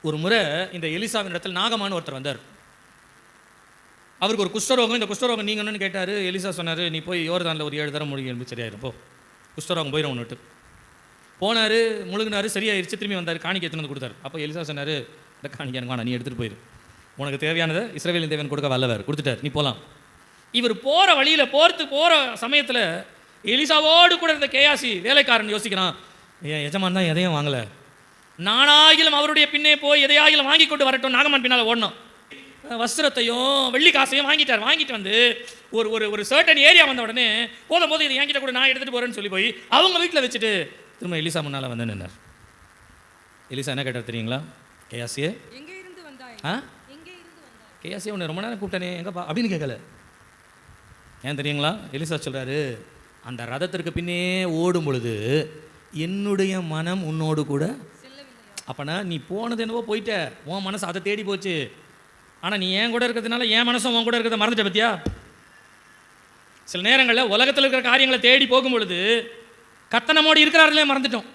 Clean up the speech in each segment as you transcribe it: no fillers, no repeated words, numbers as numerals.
ஒரு முறை இந்த எலிசாவின் இடத்துல நாகமான்னு ஒருத்தர் வந்தார். அவருக்கு ஒரு குஷ்டரோகம். இந்த குஷ்டரோகம் நீங்கள் என்னன்னு கேட்டார். எலிசா சொன்னார், நீ போய் யோர்தானில் ஒரு 7 தரம் முழுகி எழுந்து சரியாயிரும், போ, குஷ்டரோகம் போயிடும் ஒன்றுட்டு. போனார், முழுகினார், சரியாயிருச்சு. திரும்பி வந்தார், காணிக்கை எடுத்துன்னு வந்து கொடுத்தாரு. அப்போ எலிசா சொன்னார், இந்த காணிக்கை எனக்கு வேணாம், நீ எடுத்துகிட்டு போயிரு, உனக்கு தேவையானதை இஸ்ரவேலின் தேவன் கொடுக்க வல்லவர், கொடுத்துட்டார், நீ போகலாம். இவர் போகிற வழியில் போகிற சமயத்தில் எலிசாவோடு கூட இருந்த கேயாசி வேலைக்காரன் யோசிக்கிறான், என் எஜமான் தான் எதையும் வாங்கலை, நானாகிலும் அவருடைய பின்னே போய் எதையாகிலும் வாங்கி கொண்டு வரட்டும். நாகமான் பின்னால் ஓடணும். வஸ்திரத்தையும் வெள்ளி காசையும் வாங்கிட்டு வந்து ஒரு ஒரு ஒரு சர்டன் ஏரியா வந்த உடனே போது இதை என்கிட்ட கூட நான் எடுத்துகிட்டு போகிறேன்னு சொல்லி போய் அவங்க வீட்டில் வச்சுட்டு திரும்ப எலிசா முன்னால் வந்து நின்னார். எலிசா என்ன கேட்டார் தெரியுங்களா? கேயாசியே, கேயாசியே உன்னை ரொம்ப நேரம் கூப்பிட்டனே எங்கப்பா அப்படின்னு கேட்கல. ஏன் தெரியுங்களா? எலிசா சொல்கிறாரு, அந்த ரதத்திற்கு பின்னே ஓடும் பொழுது என்னுடைய மனம் உன்னோடு கூட. அப்போனா நீ போனது என்னவோ போயிட்ட, உன் மனசு அதை தேடி போச்சு. ஆனால் நீ என் கூட இருக்கிறதுனால என் மனசும் உன் கூட இருக்கிறத மறந்துட்ட பத்தியா? சில நேரங்களில் உலகத்தில் இருக்கிற காரியங்களை தேடி போகும் பொழுது கத்தனமோடு இருக்கிறார்களே மறந்துட்டோம்.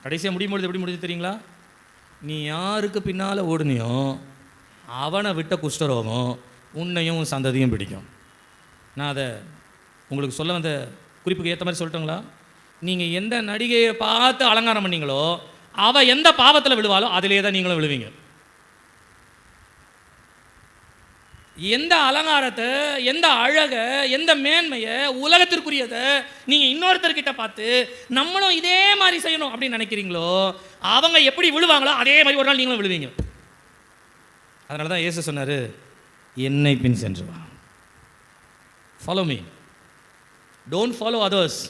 கடைசியாக முடியும் பொழுது எப்படி முடிஞ்சு தெரியுங்களா? நீ யாருக்கு பின்னால் ஓடுனியோ அவனை விட்ட குஷ்டரோகம் உன்னையும் உன் சந்ததியும் பிடிக்கும். நான் அதை உங்களுக்கு சொல்ல வந்த குறிப்புக்கு ஏற்ற மாதிரி சொல்லட்டுங்களா? நீங்கள் எந்த நடிகையை பார்த்து அலங்காரம் பண்ணீங்களோ அவள் எந்த பாவத்தில் விழுவாளோ அதிலே தான் நீங்களும் விழுவீங்க. எந்த அலங்காரத்தை, எந்த அழகை, எந்த மேன்மையை, உலகத்திற்குரியதை நீங்கள் இன்னொருத்தர்கிட்ட பார்த்து நம்மளும் இதே மாதிரி செய்யணும் அப்படின்னு நினைக்கிறீங்களோ அவங்க எப்படி விழுவாங்களோ அதே மாதிரி ஒரு நாள் நீங்களும் விழுவீங்க. அதனால தான் இயேசு சொன்னார், என்னை பின் சென்று வா, follow me, don't follow others.